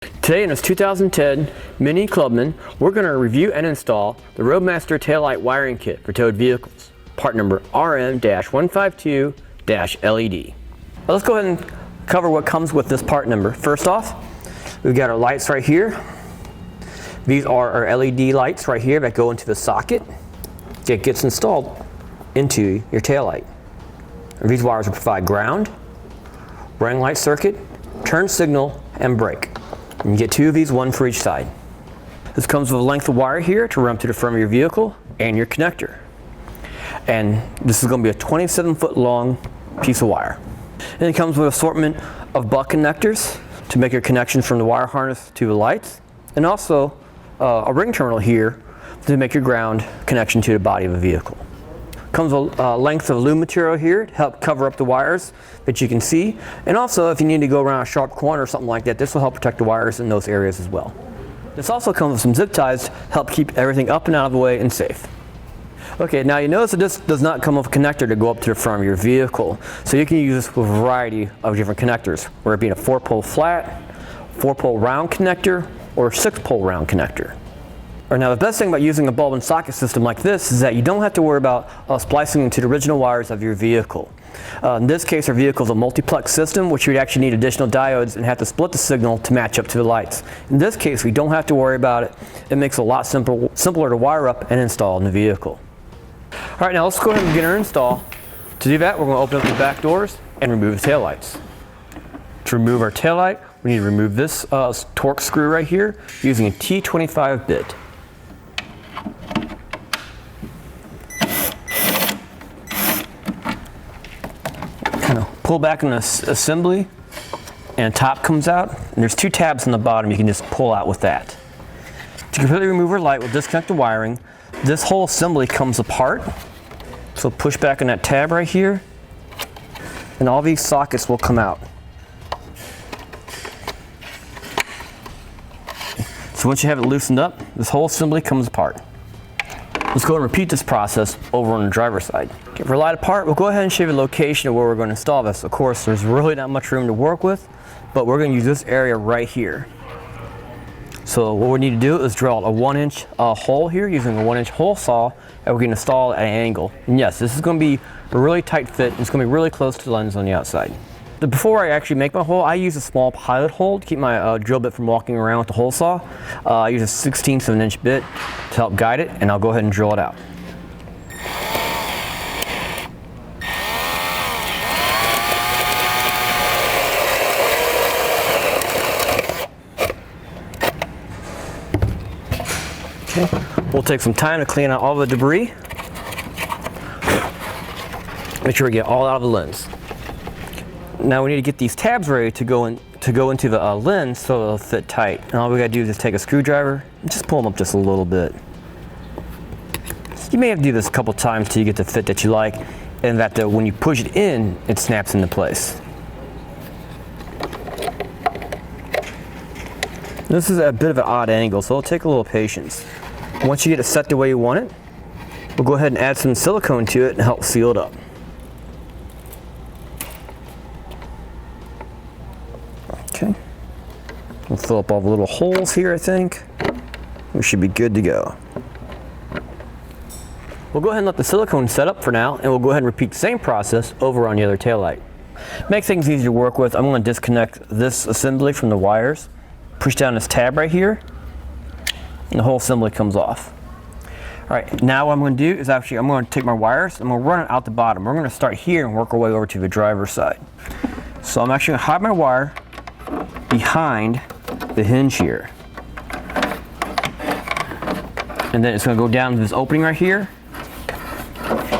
Today in this 2010 Mini Clubman, we're going to review and install the Roadmaster Taillight wiring kit for towed vehicles, part number RM-152-LED. Let's go ahead and cover what comes with this part number. First off, we've got our lights right here. These are our LED lights right here that go into the socket that gets installed into your taillight. These wires will provide ground, running light circuit, turn signal, and brake. And you get two of these, one for each side. This comes with a length of wire here to run to the front of your vehicle and your connector. And this is going to be a 27-foot long piece of wire. And it comes with an assortment of butt connectors to make your connections from the wire harness to the lights, and also a ring terminal here to make your ground connection to the body of the vehicle. Comes with a length of loom material here to help cover up the wires that you can see, and also if you need to go around a sharp corner or something like that, this will help protect the wires in those areas as well. This also comes with some zip ties to help keep everything up and out of the way and safe. Okay, now you notice that this does not come with a connector to go up to the front of your vehicle, so you can use this with a variety of different connectors, whether it be a 4-pole flat, 4-pole round connector, or a 6-pole round connector. Now the best thing about using a bulb and socket system like this is that you don't have to worry about splicing into the original wires of your vehicle. In this case, our vehicle is a multiplex system, which you'd actually need additional diodes and have to split the signal to match up to the lights. In this case, we don't have to worry about it. It makes it a lot simpler to wire up and install in the vehicle. All right, now let's go ahead and begin our install. To do that, we're going to open up the back doors and remove the taillights. To remove our taillight, we need to remove this torque screw right here using a T25 bit. Pull back on the assembly and top comes out, and there's two tabs on the bottom you can just pull out with that. To completely remove our light, we'll disconnect the wiring. This whole assembly comes apart, so push back on that tab right here and all these sockets will come out. So once you have it loosened up, this whole assembly comes apart. Let's go and repeat this process over on the driver's side. Okay, for light apart, we'll go ahead and show you the location of where we're going to install this. Of course, there's really not much room to work with, but we're going to use this area right here. So what we need to do is drill a 1-inch hole here using a 1-inch hole saw, and we're going to install it at an angle. And yes, this is going to be a really tight fit. It's going to be really close to the lens on the outside. Before I actually make my hole, I use a small pilot hole to keep my drill bit from walking around with the hole saw. I use a 1/16 of an inch bit to help guide it, and I'll go ahead and drill it out. Okay, we'll take some time to clean out all the debris. Make sure we get all out of the lens. Now we need to get these tabs ready to go into the lens so it'll fit tight. And all we gotta do is just take a screwdriver and just pull them up just a little bit. You may have to do this a couple times till you get the fit that you like, and that when you push it in, it snaps into place. This is a bit of an odd angle, so it'll take a little patience. Once you get it set the way you want it, we'll go ahead and add some silicone to it and help seal it up. Okay, we'll fill up all the little holes here, I think. We should be good to go. We'll go ahead and let the silicone set up for now, and we'll go ahead and repeat the same process over on the other taillight. Make things easy to work with. I'm going to disconnect this assembly from the wires, push down this tab right here, and the whole assembly comes off. All right, now what I'm going to do is I'm going to take my wires, I'm going to run it out the bottom. We're going to start here and work our way over to the driver's side. So I'm actually going to hide my wire behind the hinge here, and then it's going to go down to this opening right here,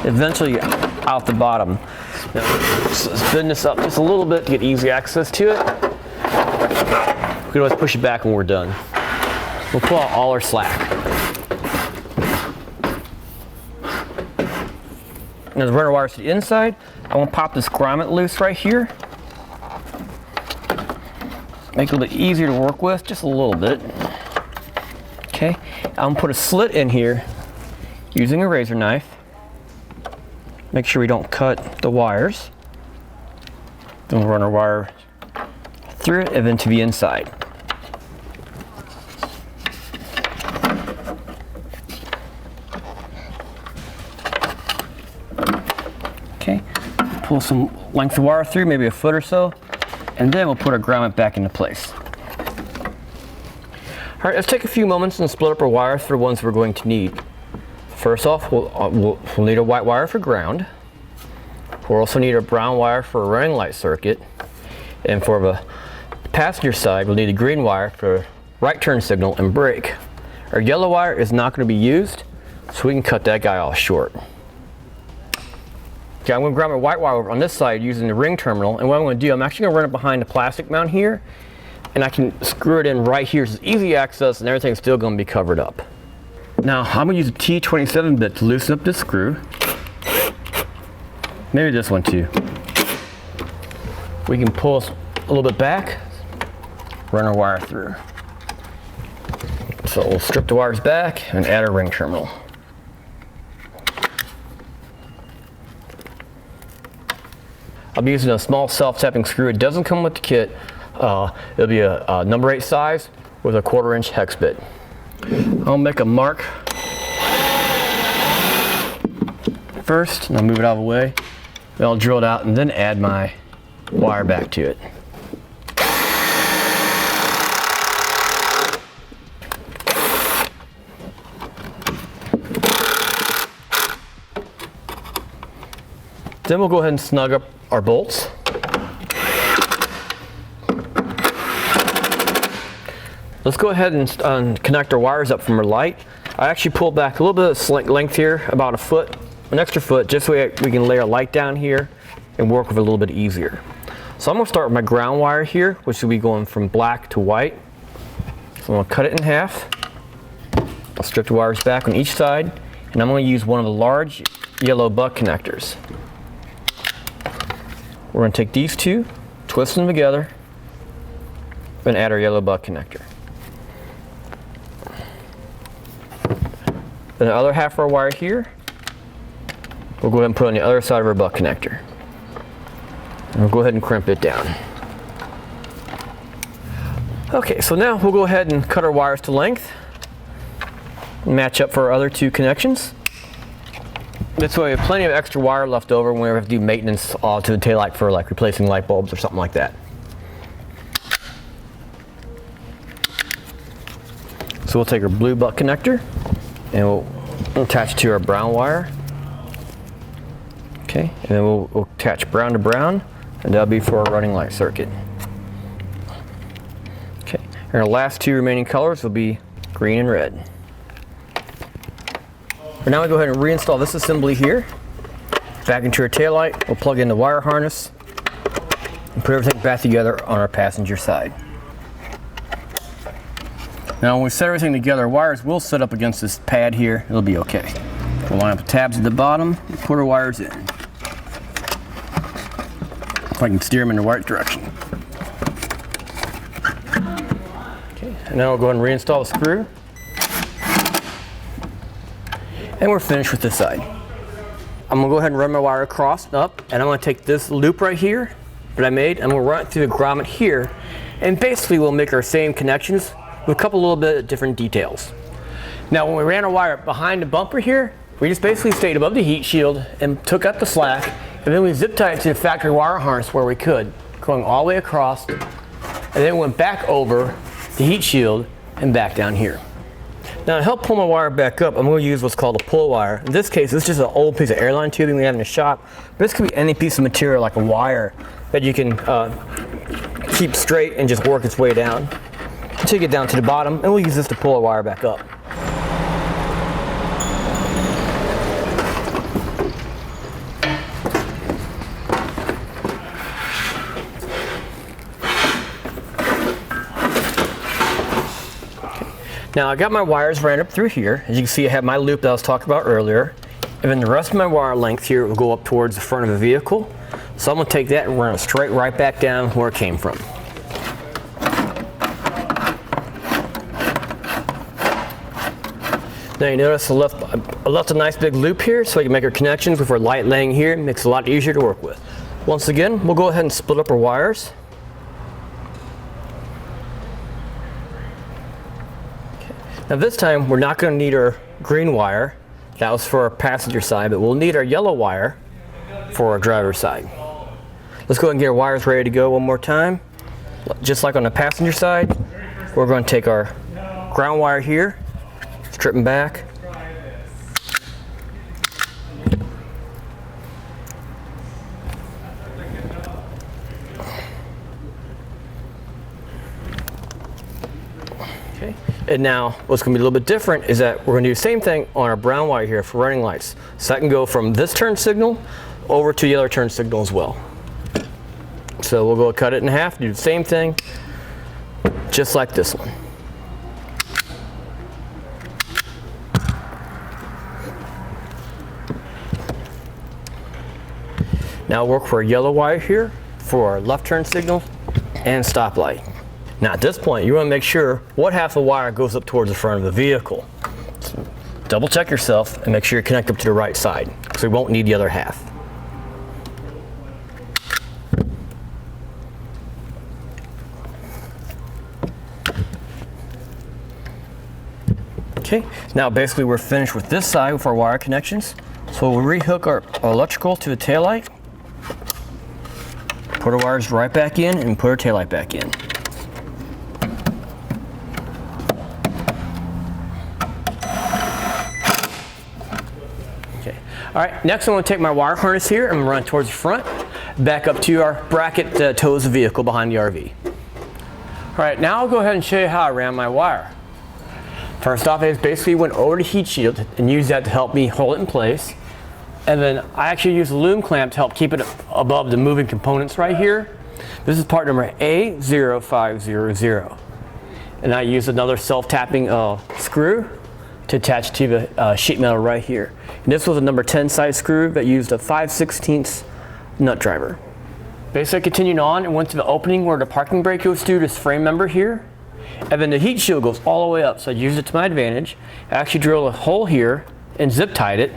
eventually out the bottom. Now, let's bend this up just a little bit to get easy access to it. We can always push it back when we're done. We'll pull out all our slack. Now to run our wires to the inside, I want to pop this grommet loose right here. Make it a little bit easier to work with, just a little bit. Okay, I'm gonna put a slit in here using a razor knife. Make sure we don't cut the wires. Then we'll run our wire through it and then to the inside. pull some length of wire through, maybe a foot or so, and then we'll put our grommet back into place. All right, let's take a few moments and split up our wire for the ones we're going to need. First off, we'll need a white wire for ground. We'll also need a brown wire for a running light circuit. And for the passenger side, we'll need a green wire for right turn signal and brake. Our yellow wire is not going to be used, so we can cut that guy off short. Okay, I'm going to grab my white wire over on this side using the ring terminal, and what I'm going to do, I'm actually going to run it behind the plastic mount here, and I can screw it in right here, so it's easy access and everything's still going to be covered up. Now I'm going to use a T27 bit to loosen up this screw. Maybe this one too. We can pull a little bit back, run our wire through. So we'll strip the wires back and add our ring terminal. I'll be using a small self-tapping screw. It doesn't come with the kit. It'll be a number 8 size with a 1/4 inch hex bit. I'll make a mark first, and I'll move it out of the way. Then I'll drill it out and then add my wire back to it. Then we'll go ahead and snug up our bolts. Let's go ahead and connect our wires up from our light. I actually pulled back a little bit of length here, about a foot, an extra foot, just so we can lay our light down here and work with it a little bit easier. So I'm going to start with my ground wire here, which will be going from black to white. So I'm going to cut it in half. I'll strip the wires back on each side, and I'm going to use one of the large yellow buck connectors. We're going to take these two, twist them together, and add our yellow buck connector. Then the other half of our wire here, we'll go ahead and put on the other side of our buck connector. And we'll go ahead and crimp it down. Okay, so now we'll go ahead and cut our wires to length, match up for our other two connections. This way we have plenty of extra wire left over when we have to do maintenance to the taillight for like replacing light bulbs or something like that. So we'll take our blue butt connector and we'll attach it to our brown wire. Okay, and then we'll attach brown to brown, and that'll be for our running light circuit. Okay, and our last two remaining colors will be green and red. For now, we go ahead and reinstall this assembly here. Back into our taillight, we'll plug in the wire harness and put everything back together on our passenger side. Now when we set everything together, our wires will sit up against this pad here. It'll be okay. We'll line up the tabs at the bottom and put our wires in. If I can steer them in the right direction. Okay, and now we'll go ahead and reinstall the screw. And we're finished with this side. I'm gonna go ahead and run my wire across up, and I'm gonna take this loop right here that I made, and we'll run it through the grommet here, and basically we'll make our same connections with a couple little bit of different details. Now when we ran our wire behind the bumper here, we just basically stayed above the heat shield and took up the slack, and then we zip tied it to the factory wire harness where we could, going all the way across, and then went back over the heat shield and back down here. Now to help pull my wire back up, I'm going to use what's called a pull wire. In this case, this is just an old piece of airline tubing we have in the shop. But this could be any piece of material like a wire that you can keep straight and just work its way down until you get down to the bottom, and we'll use this to pull our wire back up. Now I got my wires ran up through here. As you can see, I have my loop that I was talking about earlier. And then the rest of my wire length here will go up towards the front of the vehicle. So I'm gonna take that and run it straight right back down where it came from. Now you notice I left a nice big loop here so I can make our connections with our light laying here. It makes it a lot easier to work with. Once again, we'll go ahead and split up our wires. Now this time we're not going to need our green wire. That was for our passenger side, but we'll need our yellow wire for our driver's side. Let's go ahead and get our wires ready to go one more time. Just like on the passenger side, we're going to take our ground wire here, strip them back. Okay. And now what's going to be a little bit different is that we're going to do the same thing on our brown wire here for running lights. So that can go from this turn signal over to the other turn signal as well. So we'll go cut it in half, do the same thing, just like this one. Now work for a yellow wire here for our left turn signal and stoplight. Now at this point, you want to make sure what half of the wire goes up towards the front of the vehicle. So double check yourself and make sure you connect up to the right side, because we won't need the other half. Okay, now basically we're finished with this side with our wire connections. So we'll rehook our electrical to the taillight, put our wires right back in, and put our taillight back in. Okay, all right, next I'm going to take my wire harness here and run towards the front, back up to our bracket that tows the vehicle behind the RV. All right, now I'll go ahead and show you how I ran my wire. First off, I just basically went over the heat shield and used that to help me hold it in place. And then I actually used a loom clamp to help keep it above the moving components right here. This is part number A0500. And I used another self-tapping screw to attach to the sheet metal right here. And this was a number 10 size screw that used a 5/16 nut driver. Basically I continued on and went to the opening where the parking brake goes through this frame member here. And then the heat shield goes all the way up, so I used it to my advantage. I actually drilled a hole here and zip tied it,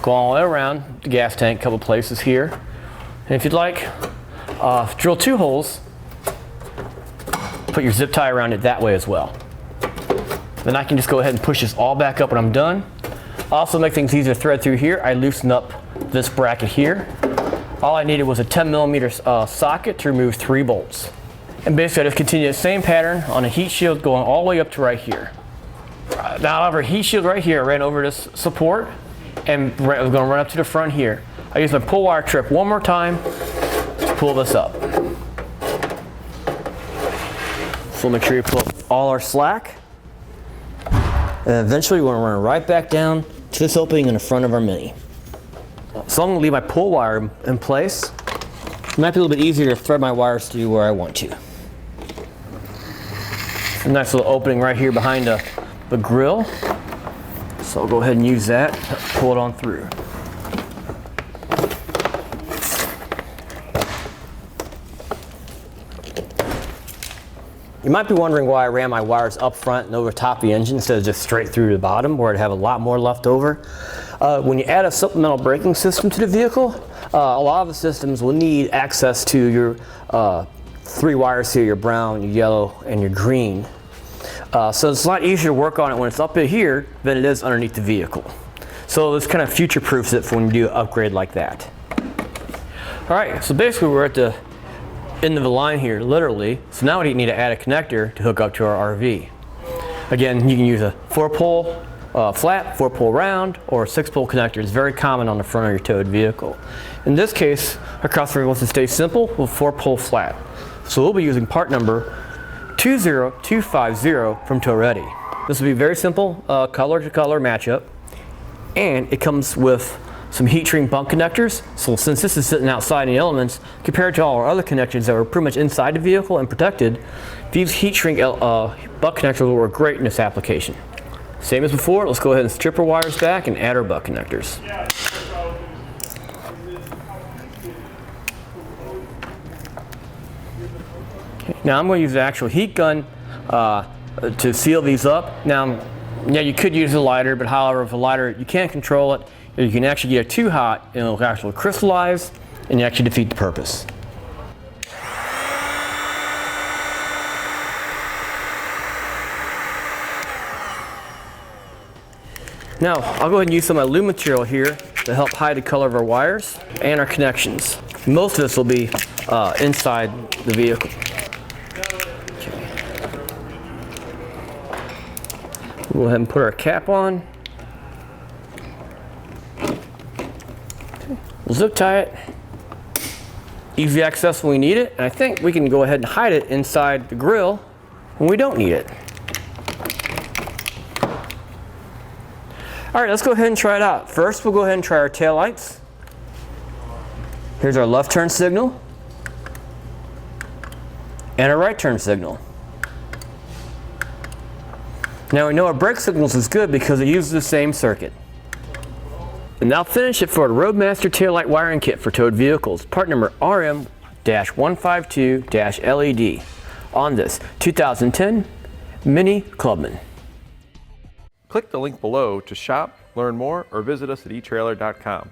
go all the way around the gas tank, a couple places here. And if you'd like, drill 2 holes, put your zip tie around it that way as well. Then I can just go ahead and push this all back up when I'm done. Also make things easier to thread through here, I loosened up this bracket here. All I needed was a 10mm socket to remove 3 bolts. And basically I just continue the same pattern on a heat shield going all the way up to right here. Now over heat shield right here, I ran over this support and I was going to run up to the front here. I used my pull wire trip one more time to pull this up. So make sure you pull up all our slack. And eventually we're going to run it right back down to this opening in the front of our Mini. So I'm going to leave my pull wire in place. It might be a little bit easier to thread my wires to where I want to. A nice little opening right here behind the grill. So I'll go ahead and use that, pull it on through. You might be wondering why I ran my wires up front and over top of the engine instead of just straight through to the bottom where I'd have a lot more left over. When you add a supplemental braking system to the vehicle, a lot of the systems will need access to your 3 wires here, your brown, your yellow, and your green. So it's a lot easier to work on it when it's up here than it is underneath the vehicle. So this kind of future-proofs it for when you do an upgrade like that. All right, so basically we're at the end of the line here, literally. So now we need to add a connector to hook up to our RV. Again, you can use a 4-pole flat, 4-pole round, or a 6-pole connector. It's very common on the front of your towed vehicle. In this case, our customer wants to stay simple with 4-pole flat. So we'll be using part number 20250 from Taillight. This will be very simple color to color matchup, and it comes with some heat shrink bunk connectors. So since this is sitting outside in the elements, compared to all our other connections that were pretty much inside the vehicle and protected, these heat shrink butt connectors will work great in this application. Same as before, let's go ahead and strip our wires back and add our butt connectors. Okay, now I'm going to use the actual heat gun to seal these up. Now, yeah, you could use a lighter, but however, with a lighter, you can't control it. You can actually get it too hot and it'll actually crystallize and you actually defeat the purpose. Now, I'll go ahead and use some of my loom material here to help hide the color of our wires and our connections. Most of this will be inside the vehicle. We'll go ahead and put our cap on. We'll zip tie it. Easy access when we need it, and I think we can go ahead and hide it inside the grill when we don't need it. All right, let's go ahead and try it out. First, we'll go ahead and try our tail lights. Here's our left turn signal and our right turn signal. Now we know our brake signals is good because it uses the same circuit. And now finish it for a Roadmaster taillight wiring kit for towed vehicles, part number RM-152-LED on this 2010 Mini Clubman. Click the link below to shop, learn more, or visit us at etrailer.com.